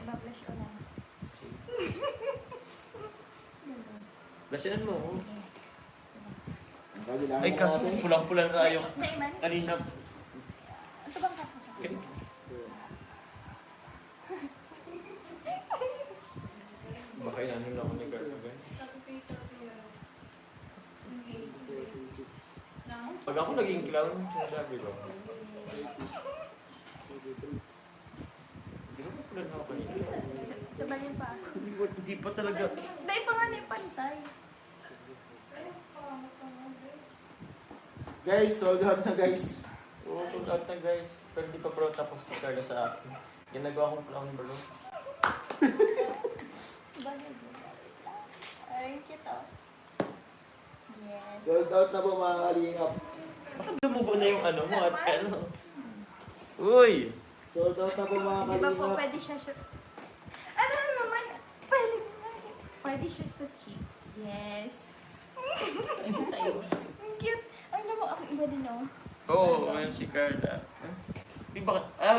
Iba-flash ko lang. Lasyanan mo. Sige. Ay, kaso pulang-pula na tayo. Naiman? Kanina. Ito bang tapos ako? Baka inanin lang ako ni Carl agad. Pag ako naging clown, sinasabi ko. Di ba pula na ako kanina? Sabalin pa ako. Hindi pa talaga. Dahil pa nga na ipantay. Guys, sold out na guys. Oo, sold out na guys. Pero di pa pro tapos si Carla sa akin. Ginagawa kong clown bro. Ay, cute oh. Yes. Sold out na po mga kalingap. Bakit dumubo na yung ano mo at ano? Uy! Sold out na po mga Di ba po kalingap. pwede siya ano naman? Pwede siya sa cheeks. Yes. Ay, sa'yo. Ang cute. Ay, naman ako iba din oh. Oo, ngayon si Carla. Di ba? Ah,